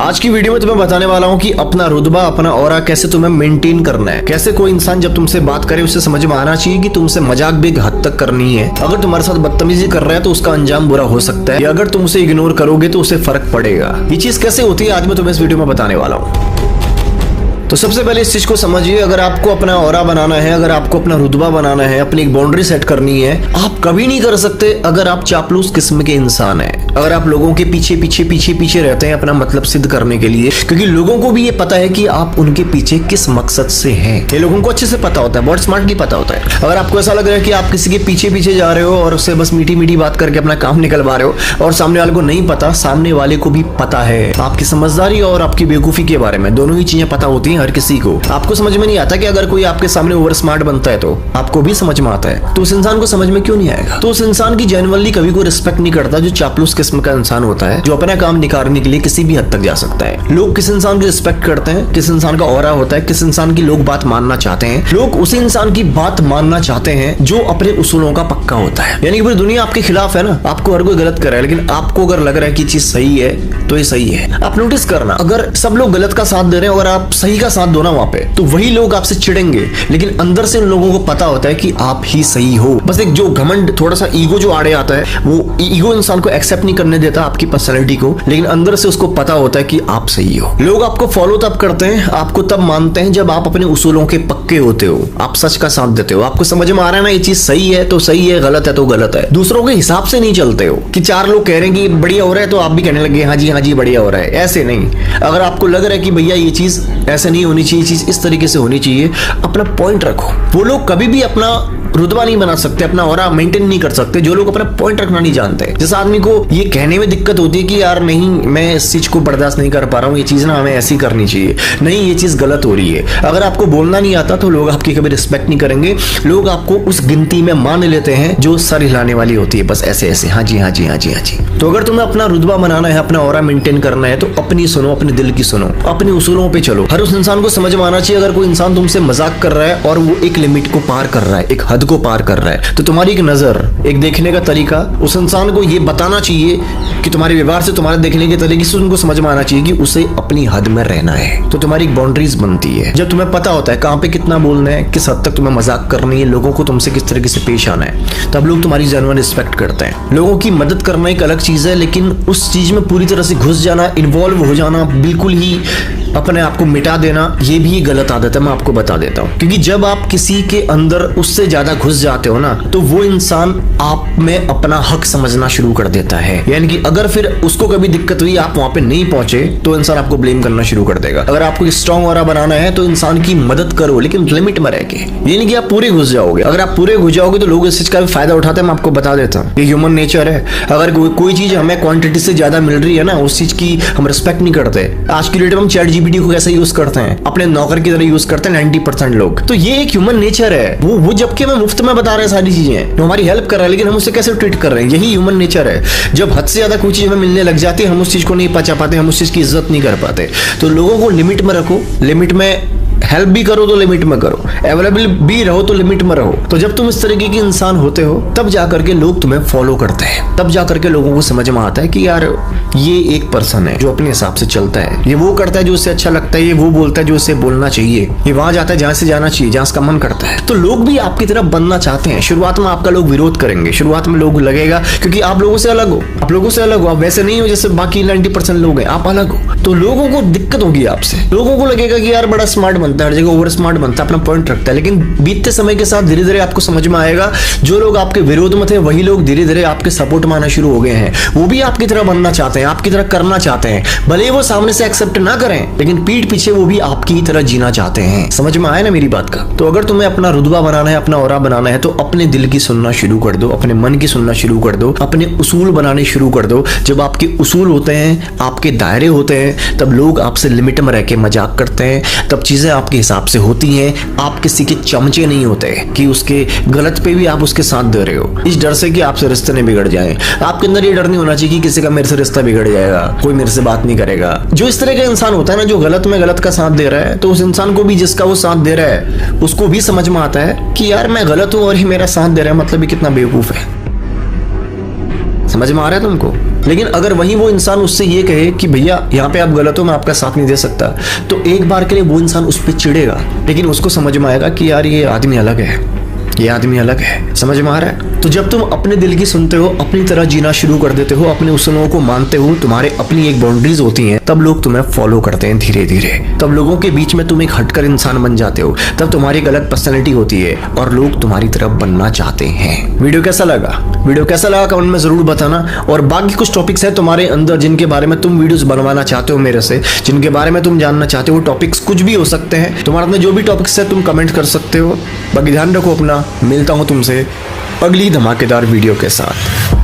आज की वीडियो में तुम्हें बताने वाला हूँ कि अपना रुतबा, अपना ऑरा कैसे तुम्हें मेंटेन करना है। कैसे कोई इंसान जब तुमसे बात करे उसे समझ में आना चाहिए कि तुमसे मजाक भी एक हद तक करनी है। अगर तुम्हारे साथ बदतमीजी कर रहा है तो उसका अंजाम बुरा हो सकता है, या अगर तुम उसे इग्नोर करोगे तो उसे फर्क पड़ेगा। ये चीज कैसे होती है आज मैं तुम्हें इस वीडियो में बताने वाला हूँ। तो सबसे पहले इस चीज को समझिए, अगर आपको अपना ऑरा बनाना है, अगर आपको अपना रुतबा बनाना है, अपनी एक बाउंड्री सेट करनी है, आप कभी नहीं कर सकते अगर आप चापलूस किस्म के इंसान हैं। अगर आप लोगों के पीछे पीछे पीछे पीछे रहते हैं अपना मतलब सिद्ध करने के लिए, क्योंकि लोगों को भी ये पता है कि आप उनके पीछे किस मकसद से हैं। ये लोगों को अच्छे से पता होता है, बहुत स्मार्टली पता होता है। अगर आपको ऐसा लग रहा है कि आप किसी के पीछे पीछे जा रहे हो और उससे बस मीठी मीठी बात करके अपना काम निकलवा रहे हो और सामने वाले को नहीं पता, सामने वाले को भी पता है आपकी समझदारी और आपकी बेवकूफी के बारे में। दोनों ही चीजें पता होती हैं हर किसी को। आपको समझ में नहीं आता कि अगर कोई आपके सामने ओवर स्मार्ट बनता है तो आपको भी समझ में आता है, तो उस इंसान को समझ में क्यों नहीं आएगा। तो उस इंसान की जेन्युइनली कभी कोई रिस्पेक्ट नहीं करता जो चापलूस किस्म का इंसान होता है, जो अपना काम निकालने के लिए किसी भी हद तक जा सकता है। लोग किस इंसान की रिस्पेक्ट करते हैं, किस इंसान का ऑरा होता है, किस इंसान की लोग बात मानना चाहते हैं। लोग उसी इंसान की बात मानना चाहते हैं जो अपने उसूलों का पक्का होता है। यानी कि पूरी दुनिया आपके खिलाफ है ना, आपको हर कोई गलत कर रहा है, लेकिन आपको अगर लग रहा है कि चीज सही है तो ये सही है। आप नोटिस करना, अगर सब लोग गलत का साथ दे रहे हैं और आप सही का साथ दो ना वहां पे, तो वही लोग आपसे चिढ़ेंगे, लेकिन अंदर से उन लोगों को पता होता है कि आप ही सही हो। बस एक जो घमंड, थोड़ा सा ईगो जो आड़े आता है, वो ईगो इंसान को एक्सेप्ट नहीं करने देता आपकी पर्सनैलिटी को, लेकिन अंदर से उसको पता होता है कि आप सही हो। लोग आपको फॉलो तब करते हैं, आपको तब मानते हैं जब आप अपने उसूलों के पक्के होते हो, आप सच का साथ देते हो। आपको समझ में आ रहा है ना, ये चीज सही है तो सही है, गलत है तो गलत है। दूसरों के हिसाब से नहीं चलते हो कि चार लोग कह रहे हैं कि बढ़िया हो रहा है तो आप भी कहने लगे हाँ जी बढ़िया हो रहा है। ऐसे नहीं। अगर आपको लग रहा है कि भैया ये चीज ऐसे नहीं होनी चाहिए, चीज इस तरीके से होनी चाहिए, अपना पॉइंट रखो। वो लोग कभी भी अपना रुतबा नहीं बना सकते, अपना ऑरा मेंटेन नहीं कर सकते जो लोग अपना पॉइंट रखना नहीं जानते। जिस आदमी को ये कहने में दिक्कत होती है कि यार नहीं, मैं इस चीज को बर्दाश्त नहीं कर पा रहा हूँ, ये चीज ना हमें ऐसी करनी चाहिए, नहीं ये चीज गलत हो रही है। अगर आपको बोलना नहीं आता तो लोग आपकी कभी रिस्पेक्ट नहीं करेंगे। लोग आपको उस गिनती में मान लेते हैं जो सर हिलाने वाली होती है, बस ऐसे ऐसे हाँ जी। तो अगर तुम्हें अपना रुतबा बनाना है, अपना ऑरा मेंटेन करना है, तो अपनी सुनो, अपने दिल की सुनो, अपने उसूलों पे चलो। हर उस इंसान को समझ में आना चाहिए, अगर कोई इंसान तुमसे मजाक कर रहा है और वो एक लिमिट को पार कर रहा है, एक हद को पार कर रहा है, तो तुम्हारी एक नजर, एक देखने का तरीका उस इंसान को ये बताना चाहिए कि तुम्हारे व्यवहार से, तुम्हारे देखने के तरीके से उनको समझ में आना चाहिए कि उसे अपनी हद में रहना है। तो तुम्हारी एक बाउंड्रीज बनती है। जब तुम्हें पता होता है कहां पे कितना बोलना है, किस हद तक तुम्हें मजाक करनी है, लोगों को तुमसे किस तरीके से पेश आना है, तब लोग तुम्हारी जेन्युइन रिस्पेक्ट करते हैं। लोगों की मदद करना एक अलग चीज है, लेकिन उस चीज में पूरी तरह से घुस जाना, इन्वॉल्व हो जाना, बिल्कुल ही अपने आप को मिटा देना, ये भी गलत आदत है। मैं आपको बता देता हूँ, क्योंकि जब आप किसी के अंदर उससे ज्यादा घुस जाते हो ना, तो वो इंसान आप में अपना हक समझना शुरू कर देता है। यानी कि अगर फिर उसको कभी दिक्कत हुई, आप वहां पे नहीं पहुंचे, तो इंसान आपको ब्लेम करना शुरू कर देगा। अगर आपको स्ट्रॉन्ग ऑरा बनाना है तो इंसान की मदद करो, लेकिन लिमिट में रह के। ये नहीं कि आप पूरे घुस जाओगे। अगर आप पूरे घुस जाओगे तो लोग इस चीज का भी फायदा उठाते हैं। मैं आपको बता देता हूँ, ये ह्यूमन नेचर है। अगर कोई चीज हमें क्वांटिटी से ज्यादा मिल रही है ना, उस चीज की हम रिस्पेक्ट नहीं करते। आज की डेट में हम ChatGPT को कैसे यूज करते हैं, अपने नौकर की तरह यूज करते हैं 90% लोग। तो ये एक ह्यूमन नेचर है। वो जबकि हमें मुफ्त में बता रहे हैं सारी चीजें, तो हमारी हेल्प कर रहा है, लेकिन हम उससे कैसे ट्रीट कर रहे हैं, यही ह्यूमन नेचर है। जब हद से ज्यादा कोई चीज हमें मिलने लग जाती है, हम उस चीज को नहीं पचा पाते, हम उस चीज की इज्जत नहीं कर पाते। तो लोगों को लिमिट में रखो, लिमिट में हेल्प भी करो तो लिमिट में करो, अवेलेबल भी रहो तो लिमिट में रहो। तो जब तुम इस तरीके के इंसान होते हो, तब जाकर के लोग तुम्हें फॉलो करते हैं, तब जाकर के लोगों को समझ में आता है कि यार ये एक पर्सन है जो अपने हिसाब से चलता है, ये वो करता है जो उससे अच्छा लगता है, ये वो बोलता है जो उससे बोलना चाहिए, ये वहां जाता है जहां से जाना चाहिए, जहां उसका मन करता है। तो लोग भी आपकी तरफ बनना चाहते हैं। शुरुआत में आपका लोग विरोध करेंगे, शुरुआत में लोग लगेगा क्योंकि आप लोगों से अलग हो, आप लोगों से अलग हो, आप वैसे नहीं हो जैसे बाकी 90% लोग हैं, आप अलग हो। तो लोगों को दिक्कत होगी आपसे, लोगों को लगेगा कि यार बड़ा स्मार्ट बनता है, हर जगह ओवर स्मार्ट बनता है, अपना पॉइंट रखता है। लेकिन बीतते समय के साथ धीरे धीरे आपको समझ में आएगा, जो लोग आपके विरोध में थे वही लोग धीरे धीरे आपके सपोर्ट में आना शुरू हो गए हैं। वो भी आपकी तरह बनना चाहते हैं, आपकी तरह करना चाहते हैं। भले वो सामने से एक्सेप्ट ना करें, लेकिन पीठ पीछे वो भी आपकी तरह जीना चाहते हैं। समझ में आया ना मेरी बात का। तो अगर तुम्हें अपना रुतबा बनाना है, अपना ऑरा बनाना है, तो अपने दिल की सुनना शुरू कर दो, अपने मन की सुनना शुरू कर दो, अपने उसूल बनाने शुरू कर दो। जब आपके उसूल होते हैं, आपके दायरे होते हैं, तब लोग आपसे लिमिट में रह के मजाक करते हैं, तब चीजें आपके हिसाब से होती हैं। आप किसी के चमचे नहीं होते कि उसके गलत पे भी आप उसके साथ दे रहे हो, इस डर से कि आपसे रिश्ते नहीं बिगड़ जाए। आपके अंदर ये डर नहीं होना चाहिए कि किसी का मेरे से रिश्ता बिगड़ जाएगा, कोई मेरे से बात नहीं करेगा। जो इस तरह का इंसान होता है ना, जो गलत में गलत का साथ दे रहा है, तो उस इंसान को भी, जिसका वो साथ दे रहा है, उसको भी समझ में आता है कि यार मैं गलत हूं और ये मेरा साथ दे रहा है, मतलब ये कितना बेवकूफ है। समझ में आ रहा है तुमको? लेकिन अगर वही वो इंसान उससे ये कहे कि भैया यहाँ पे आप गलत हो, मैं आपका साथ नहीं दे सकता, तो एक बार के लिए वो इंसान उस पर चिढ़ेगा, लेकिन उसको समझ में आएगा कि यार ये आदमी अलग है, ये आदमी अलग है। समझ में आ रहा है? तो जब तुम अपने दिल की सुनते हो, अपनी तरह जीना शुरू कर देते हो, अपने उसूलों को मानते हो, तुम्हारे अपनी एक बाउंड्रीज होती हैं, तब लोग तुम्हें फॉलो करते हैं धीरे धीरे। तब लोगों के बीच में तुम एक हटकर इंसान बन जाते हो। तब तुम्हारी एक अलग पर्सनैलिटी होती है और लोग तुम्हारी तरफ बनना चाहते हैं। वीडियो कैसा लगा? वीडियो कैसा लगा कमेंट में जरूर बताना। और बाकी कुछ टॉपिक्स है तुम्हारे अंदर जिनके बारे में तुम वीडियोस बनवाना चाहते हो मेरे से, जिनके बारे में तुम जानना चाहते हो। टॉपिक्स कुछ भी हो सकते हैं, तुम्हारे में जो भी टॉपिक्स है तुम कमेंट कर सकते हो। बाकी ध्यान रखो अपना। मिलता हूं तुमसे अगली धमाकेदार वीडियो के साथ।